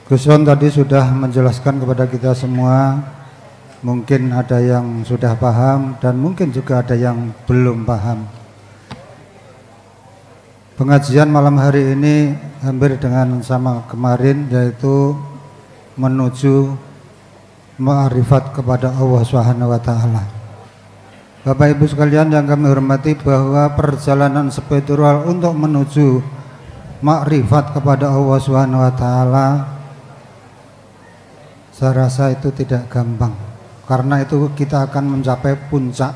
Gus Ron tadi sudah menjelaskan kepada kita semua, mungkin ada yang sudah paham dan mungkin juga ada yang belum paham. Pengajian malam hari ini hampir dengan sama kemarin, yaitu menuju ma'rifat kepada Allah Subhanahu wa taala. Bapak Ibu sekalian yang kami hormati, bahwa perjalanan spiritual untuk menuju ma'rifat kepada Allah Subhanahu wa taala, saya rasa itu tidak gampang. Karena itu kita akan mencapai puncak.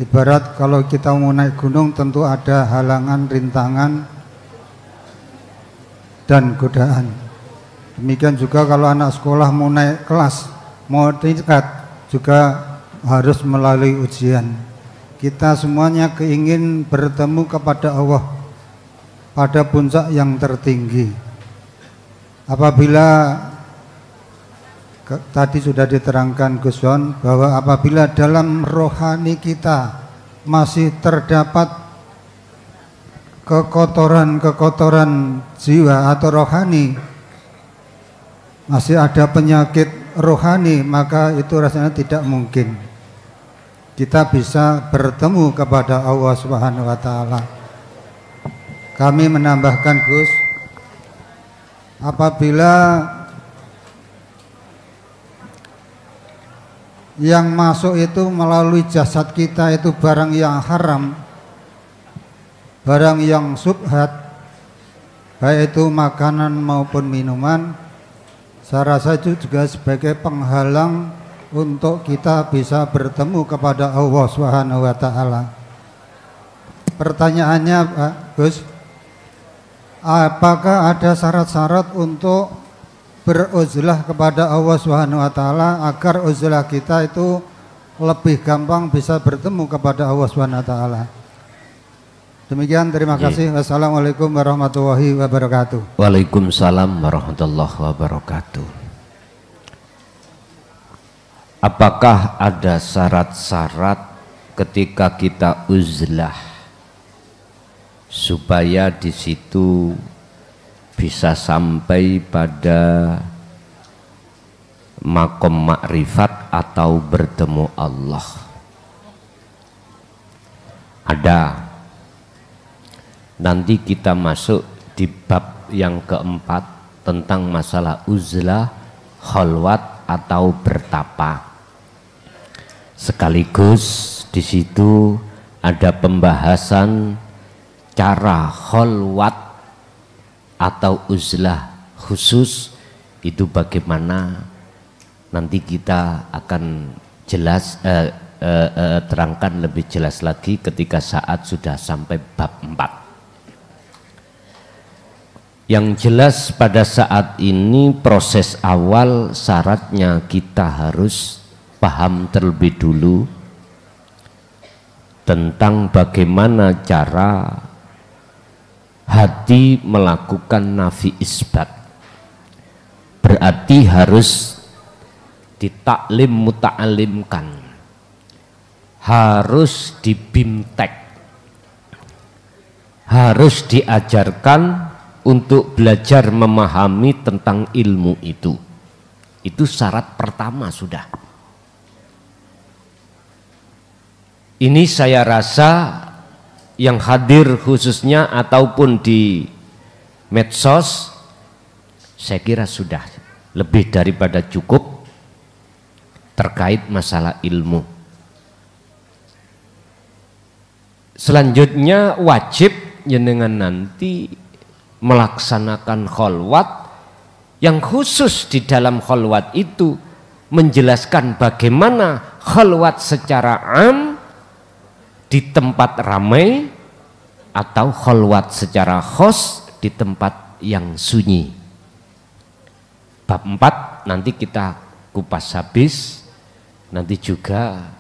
Ibarat kalau kita mau naik gunung, tentu ada halangan, rintangan, dan godaan. Demikian juga kalau anak sekolah mau naik kelas, mau tingkat, juga harus melalui ujian. Kita semuanya keingin bertemu kepada Allah pada puncak yang tertinggi. Apabila tadi sudah diterangkan Gus Ron, bahwa apabila dalam rohani kita masih terdapat kekotoran jiwa atau rohani, masih ada penyakit rohani, maka itu rasanya tidak mungkin kita bisa bertemu kepada Allah Subhanahu wa taala. Kami menambahkan, Gus, apabila yang masuk itu melalui jasad kita itu barang yang haram, barang yang subhat, baik itu makanan maupun minuman, saya rasa itu juga sebagai penghalang untuk kita bisa bertemu kepada Allah Subhanahu wa taala. Pertanyaannya, Pak Gus, apakah ada syarat-syarat untuk beruzlah kepada Allah Subhanahu wa taala agar uzlah kita itu lebih gampang bisa bertemu kepada Allah Subhanahu wa taala? Demikian, terima kasih. Wassalamualaikum warahmatullahi wabarakatuh. Waalaikumsalam warahmatullahi wabarakatuh. Apakah ada syarat-syarat ketika kita uzlah supaya di situ bisa sampai pada makom makrifat atau bertemu Allah? Ada. Nanti kita masuk di bab yang keempat tentang masalah uzlah, khalwat atau bertapa. Sekaligus di situ ada pembahasan cara khalwat atau uzlah khusus itu bagaimana, nanti kita akan jelas terangkan lebih jelas lagi ketika saat sudah sampai bab 4. Yang jelas pada saat ini proses awal syaratnya kita harus paham terlebih dulu tentang bagaimana cara hati melakukan nafi isbat. Berarti harus ditaklim muta'alimkan, harus dibimtek, harus diajarkan untuk belajar memahami tentang ilmu itu. Itu syarat pertama sudah. Ini saya rasa yang hadir khususnya ataupun di medsos, saya kira sudah lebih daripada cukup terkait masalah ilmu. Selanjutnya wajib jenengan nanti melaksanakan khalwat, yang khusus di dalam khalwat itu menjelaskan bagaimana khalwat secara am di tempat ramai atau khalwat secara khos di tempat yang sunyi. Bab 4 nanti kita kupas habis. Nanti juga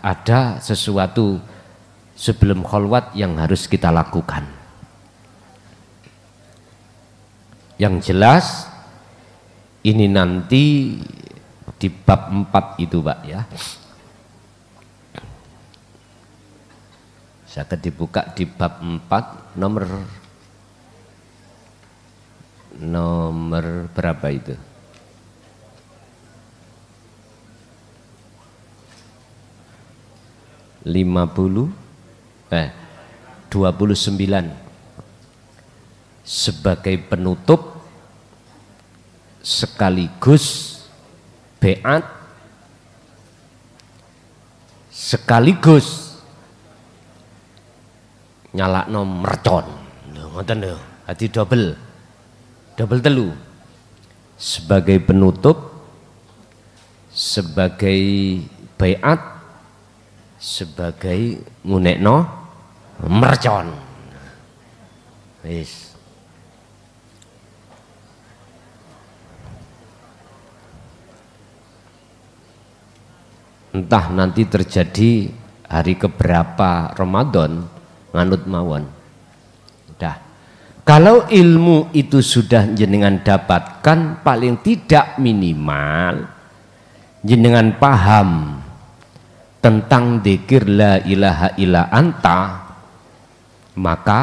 ada sesuatu sebelum khalwat yang harus kita lakukan. Yang jelas ini nanti di bab 4 itu, Pak, ya. Saya akan dibuka di bab 4 nomor nomor berapa itu? ...29 sebagai penutup sekaligus beat sekaligus nyalakno mercon. Ngoten lho, hati double telu. Sebagai penutup, sebagai baiat, sebagai ngunekno mercon. Wis. Entah nanti terjadi hari keberapa Ramadan nganut mawon. Dah. Kalau ilmu itu sudah jenengan dapatkan, paling tidak minimal jenengan paham tentang dzikir la ilaha illa anta, maka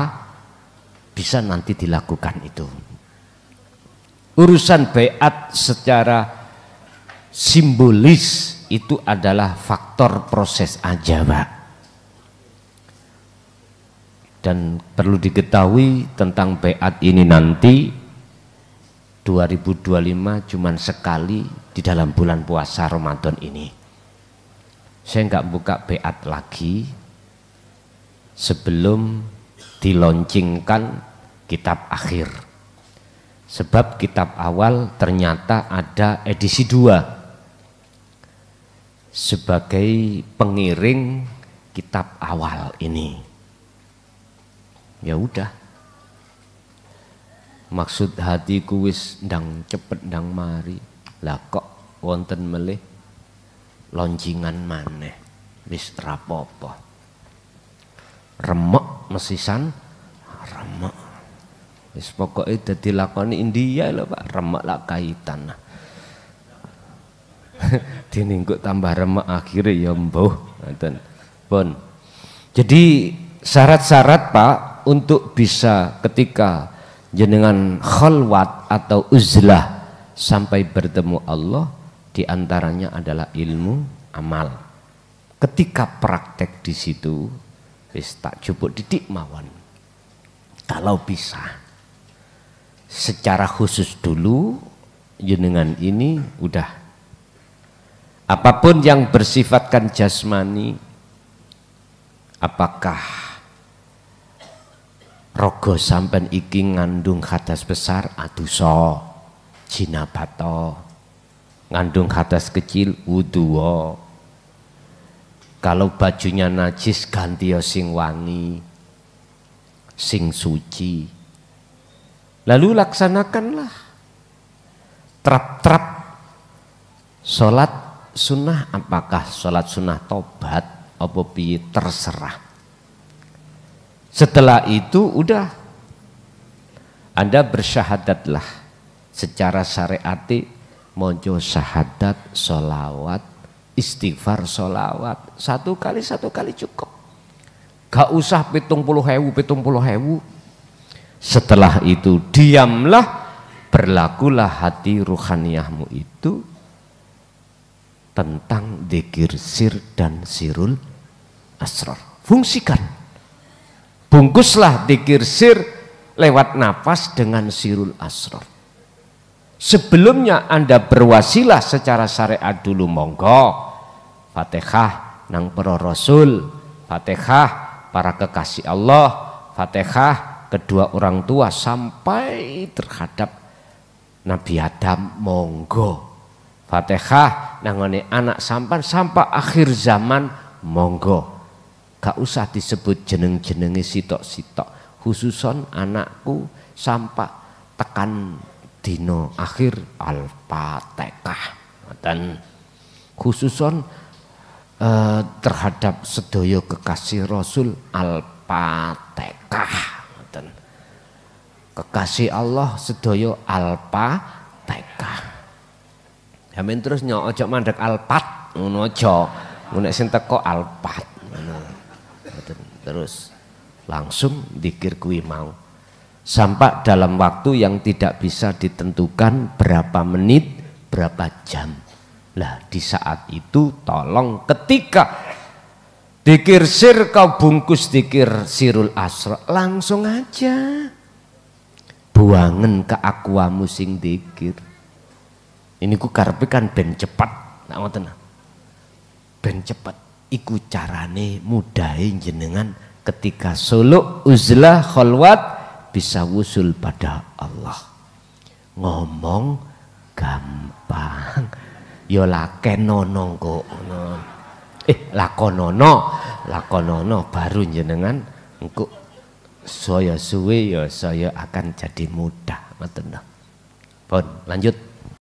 bisa nanti dilakukan itu. Urusan baiat secara simbolis itu adalah faktor proses aja, Pak. Dan perlu diketahui tentang baiat ini nanti 2025 cuman sekali di dalam bulan puasa Ramadan ini. Saya nggak buka baiat lagi sebelum dilaunchingkan kitab akhir. Sebab kitab awal ternyata ada edisi 2 sebagai pengiring kitab awal ini. Ya udah, maksud hatiku wis ndang cepet ndang mari, lah kok wonten melih loncingan maneh, wis rapopo, remek mesisan, remek, wis pokoknya dadi lakoni India lho Pak, remek lak kaitan. Diningkuk tambah remek akhirnya ya mbuh ngoten. Pun. Jadi syarat-syarat Pak untuk bisa ketika jenengan khalwat atau uzlah sampai bertemu Allah, diantaranya adalah ilmu amal. Ketika praktek di situ wis tak jupuk didik mawon. Kalau bisa secara khusus dulu jenengan ini udah apapun yang bersifatkan jasmani, apakah rogo sampen iki ngandung hadas besar adusa jinabato, ngandung hadas kecil wuduwa, kalau bajunya najis ganti sing wangi, sing suci, lalu laksanakanlah trap-trap sholat sunnah, apakah sholat sunnah tobat apa piye terserah. Setelah itu udah Anda bersyahadatlah secara syariati, mojo syahadat, sholawat, istighfar, sholawat, satu kali cukup, gak usah 70.000. Setelah itu diamlah, berlakulah hati ruhaniyahmu itu tentang dzikir sir dan sirul asrar. Fungsikan, bungkuslah dzikir sir lewat nafas dengan sirul asrar. Sebelumnya Anda berwasilah secara syariat dulu, monggo Fatihah nang para rasul, Fatihah para kekasih Allah, Fatihah kedua orang tua sampai terhadap Nabi Adam, monggo Fatihah nangone anak sampan sampai akhir zaman, monggo. Gak usah disebut jeneng-jenenge sitok-sitok, khususon anakku sampai tekan dino akhir Al-Fatihah. Dan khususon terhadap sedaya kekasih Rasul Al-Fatihah. Kekasih Allah sedaya Al-Fatihah. Amin. Terus nyok ojo mandek alpat, ngono aja. Nek sing teko alpat ngono. Terus langsung dzikir kuwi mau. sampai dalam waktu yang tidak bisa ditentukan berapa menit, berapa jam. Lah di saat itu tolong ketika dikir sir kau bungkus dikir sirul asra, langsung aja buangen ke aquamu sing dikir. Ini ku karepe kan ben cepet, nak ngoten. Ben cepet iku carane mudahe jenengan ketika suluk uzlah khalwat bisa wusul pada Allah. Ngomong gampang, ya lakenono kok. Lakonono baru jenengan engko saya suwe ya saya akan jadi mudah. Ngoten. Pun lanjut.